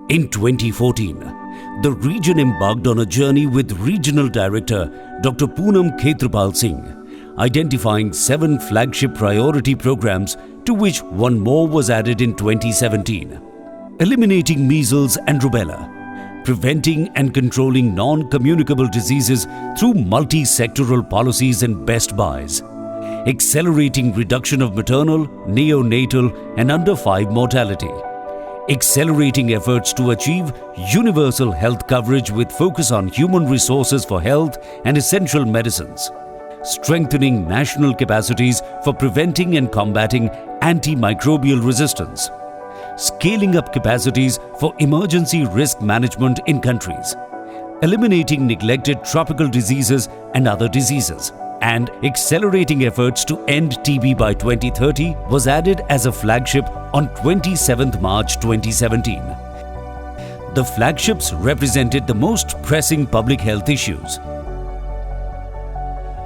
In 2014, the region embarked on a journey with Regional Director Dr Poonam Khetrapal Singh, identifying 7 flagship priority programs, to which one more was added in 2017. Eliminating measles and rubella, preventing and controlling non-communicable diseases through multi-sectoral policies and best buys, accelerating reduction of maternal, neonatal and under 5 mortality, accelerating efforts to achieve universal health coverage with focus on human resources for health and essential medicines, strengthening national capacities for preventing and combating antimicrobial resistance, scaling up capacities for emergency risk management in countries, eliminating neglected tropical diseases and other diseases, and accelerating efforts to end TB by 2030 was added as a flagship on 27th March 2017. The flagships represented the most pressing public health issues.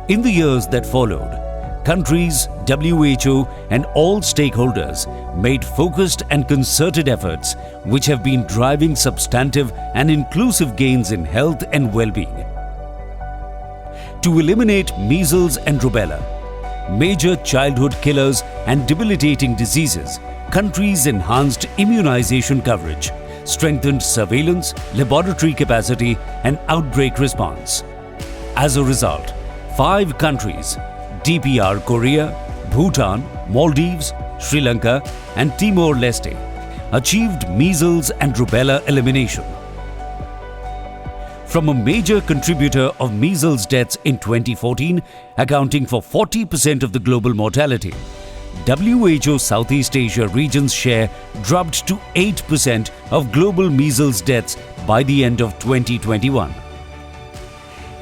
In the years that followed, countries, WHO and all stakeholders made focused and concerted efforts which have been driving substantive and inclusive gains in health and well-being. To eliminate measles and rubella, major childhood killers and debilitating diseases, countries enhanced immunization coverage, strengthened surveillance, laboratory capacity and outbreak response. As a result, 5 countries, DPR Korea, Bhutan, Maldives, Sri Lanka and Timor-Leste, achieved measles and rubella elimination. From a major contributor of measles deaths in 2014, accounting for 40% of the global mortality, WHO Southeast Asia region's share dropped to 8% of global measles deaths by the end of 2021.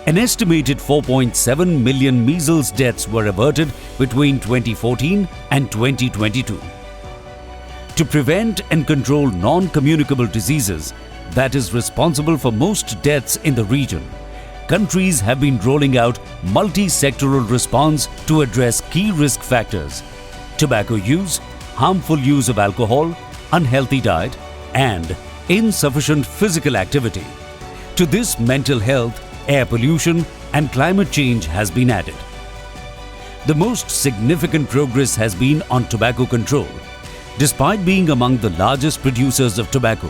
An estimated 4.7 million measles deaths were averted between 2014 and 2022. To prevent and control non-communicable diseases that is responsible for most deaths in the region, countries have been rolling out multi-sectoral response to address key risk factors: tobacco use, harmful use of alcohol, unhealthy diet, and insufficient physical activity. To this, mental health, air pollution and climate change has been added. The most significant progress has been on tobacco control. Despite being among the largest producers of tobacco,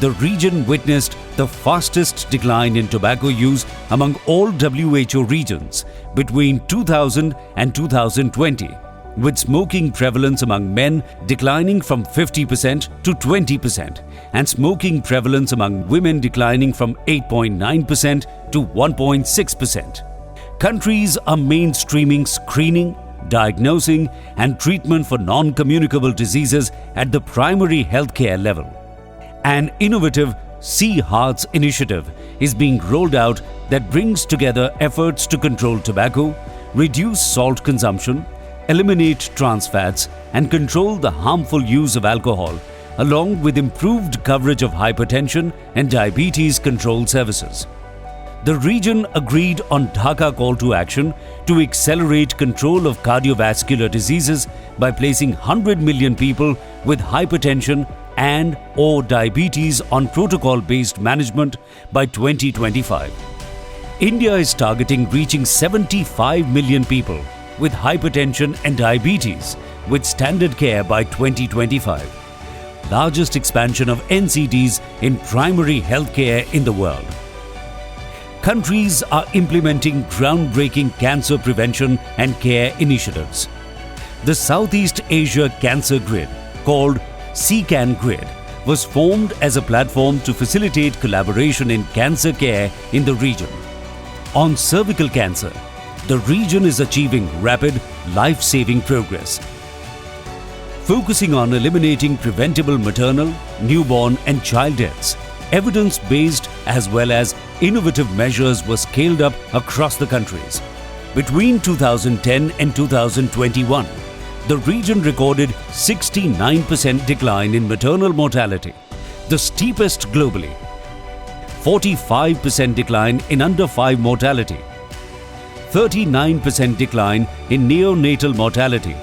the region witnessed the fastest decline in tobacco use among all WHO regions between 2000 and 2020, with smoking prevalence among men declining from 50% to 20% and smoking prevalence among women declining from 8.9% to 1.6%. Countries are mainstreaming screening, diagnosing and treatment for non-communicable diseases at the primary healthcare level. An innovative See Hearts initiative is being rolled out that brings together efforts to control tobacco, reduce salt consumption, eliminate trans fats and control the harmful use of alcohol, along with improved coverage of hypertension and diabetes control services. The region agreed on Dhaka Call to Action to accelerate control of cardiovascular diseases by placing 100 million people with hypertension and/or diabetes on protocol-based management by 2025. India is targeting reaching 75 million people with hypertension and diabetes with standard care by 2025. Largest expansion of NCDs in primary healthcare in the world. Countries are implementing groundbreaking cancer prevention and care initiatives. The Southeast Asia Cancer Grid, called CCAN Grid, was formed as a platform to facilitate collaboration in cancer care in the region. On cervical cancer, the region is achieving rapid, life-saving progress. Focusing on eliminating preventable maternal, newborn and child deaths, evidence-based as well as innovative measures were scaled up across the countries. Between 2010 and 2021, the region recorded 69% decline in maternal mortality, the steepest globally, 45% decline in under 5 mortality, 39% decline in neonatal mortality,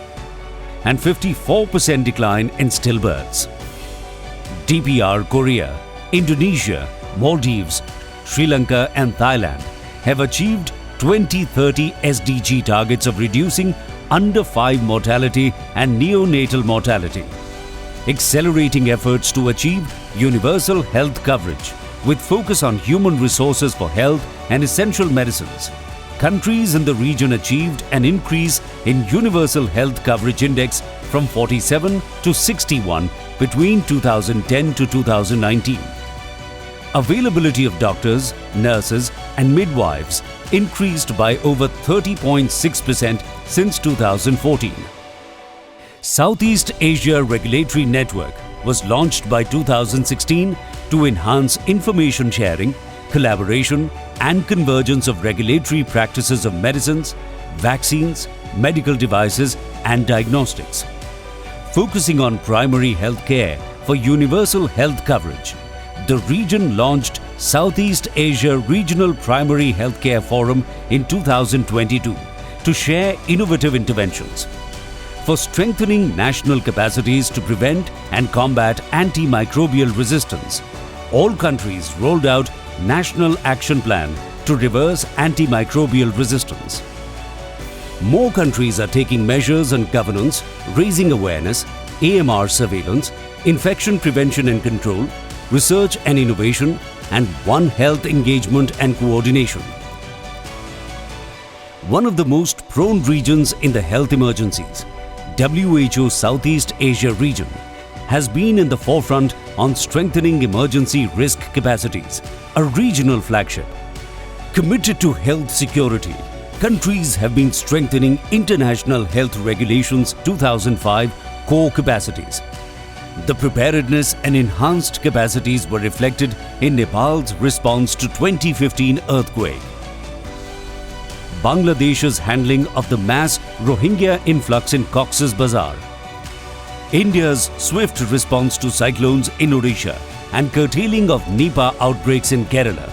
and 54% decline in stillbirths. DPR Korea Indonesia, Maldives, Sri Lanka and Thailand have achieved 2030 SDG targets of reducing under 5 mortality and neonatal mortality, accelerating efforts to achieve universal health coverage with focus on human resources for health and essential medicines. Countries in the region achieved an increase in Universal Health Coverage Index from 47 to 61 between 2010 to 2019. Availability of doctors, nurses and midwives increased by over 30.6% since 2014. Southeast Asia Regulatory Network was launched by 2016 to enhance information sharing, collaboration and convergence of regulatory practices of medicines, vaccines, medical devices and diagnostics. Focusing on primary health care for universal health coverage, the region launched Southeast Asia Regional Primary Healthcare Forum in 2022 to share innovative interventions. For strengthening national capacities to prevent and combat antimicrobial resistance, all countries rolled out National Action Plan to reverse antimicrobial resistance. More countries are taking measures on governance, raising awareness, AMR surveillance, infection prevention and control, research and innovation, and One Health engagement and coordination. One of the most prone regions in the health emergencies, WHO Southeast Asia region, has been in the forefront on strengthening emergency risk capacities, a regional flagship. Committed to health security, countries have been strengthening International Health Regulations 2005 core capacities. The preparedness and enhanced capacities were reflected in Nepal's response to 2015 earthquake. Bangladesh's handling of the mass Rohingya influx in Cox's Bazar. India's swift response to cyclones in Odisha and curtailing of Nipah outbreaks in Kerala.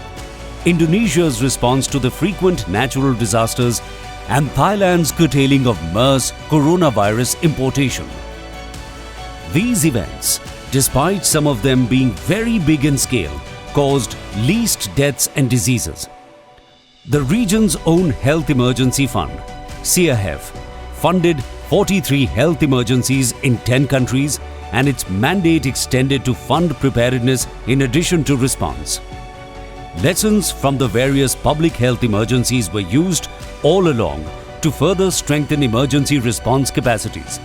Indonesia's response to the frequent natural disasters and Thailand's curtailing of MERS coronavirus importation. These events, despite some of them being very big in scale, caused least deaths and diseases. The region's own Health Emergency Fund, CIHF, funded 43 health emergencies in 10 countries and its mandate extended to fund preparedness in addition to response. Lessons from the various public health emergencies were used all along to further strengthen emergency response capacities.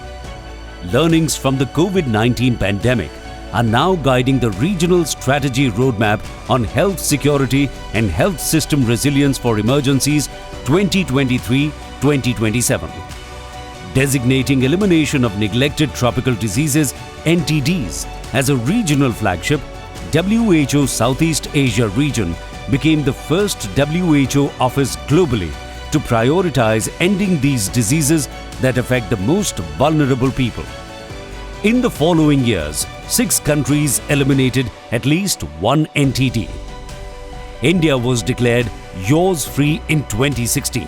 Learnings from the COVID-19 pandemic are now guiding the regional strategy roadmap on health security and health system resilience for emergencies 2023-2027. Designating elimination of neglected tropical diseases (NTDs) as a regional flagship, WHO Southeast Asia region became the first WHO office globally to prioritize ending these diseases that affect the most vulnerable people. In the following years, 6 countries eliminated at least one NTD. India was declared yaws-free in 2016.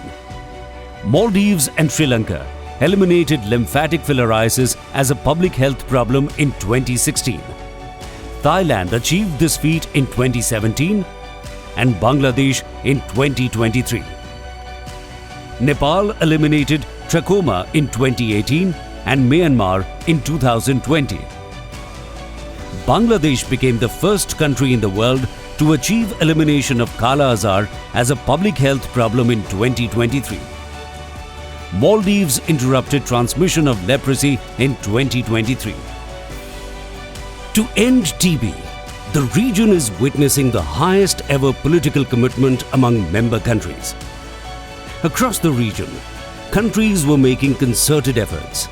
Maldives and Sri Lanka eliminated lymphatic filariasis as a public health problem in 2016. Thailand achieved this feat in 2017 and Bangladesh in 2023. Nepal eliminated trachoma in 2018 and Myanmar in 2020. Bangladesh became the first country in the world to achieve elimination of Kala Azar as a public health problem in 2023. Maldives interrupted transmission of leprosy in 2023. To end TB, the region is witnessing the highest ever political commitment among member countries. Across the region, countries were making concerted efforts.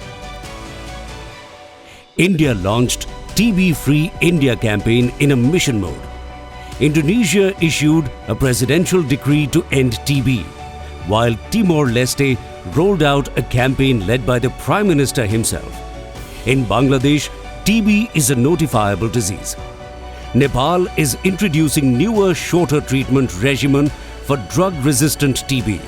India launched TB-Free India campaign in a mission mode. Indonesia issued a presidential decree to end TB, while Timor-Leste rolled out a campaign led by the Prime Minister himself. In Bangladesh, TB is a notifiable disease. Nepal is introducing newer, shorter treatment regimen for drug-resistant TB.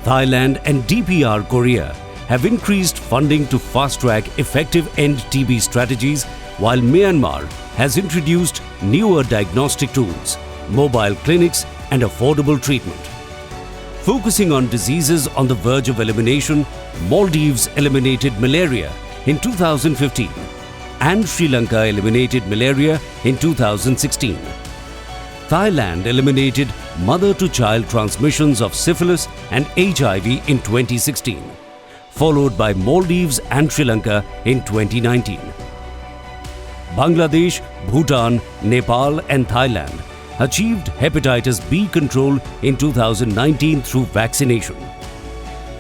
Thailand and DPR Korea have increased funding to fast-track effective end TB strategies, while Myanmar has introduced newer diagnostic tools, mobile clinics and affordable treatment. Focusing on diseases on the verge of elimination, Maldives eliminated malaria in 2015 and Sri Lanka eliminated malaria in 2016. Thailand eliminated mother-to-child transmissions of syphilis and HIV in 2016, followed by Maldives and Sri Lanka in 2019. Bangladesh, Bhutan, Nepal and Thailand achieved hepatitis B control in 2019 through vaccination.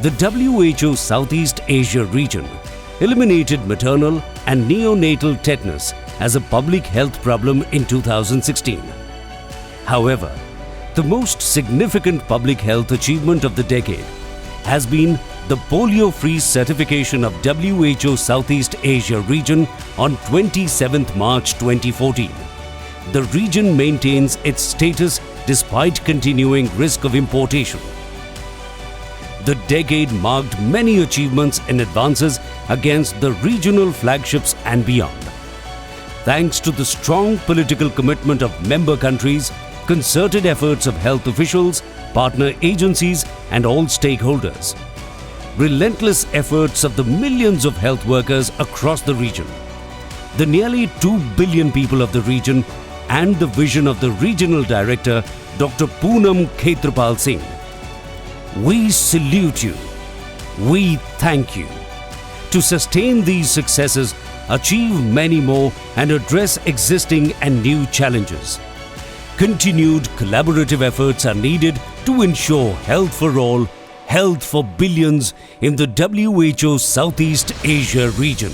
The WHO Southeast Asia region eliminated maternal and neonatal tetanus as a public health problem in 2016. However, the most significant public health achievement of the decade has been the polio-free certification of WHO Southeast Asia region on 27th March 2014. The region maintains its status despite continuing risk of importation. The decade marked many achievements and advances against the regional flagships and beyond. Thanks to the strong political commitment of member countries, concerted efforts of health officials, partner agencies and all stakeholders, relentless efforts of the millions of health workers across the region, the nearly 2 billion people of the region and the vision of the Regional Director, Dr Poonam Khetrapal Singh. We salute you. We thank you. To sustain these successes, achieve many more and address existing and new challenges, continued collaborative efforts are needed to ensure health for all, health for billions in the WHO Southeast Asia region.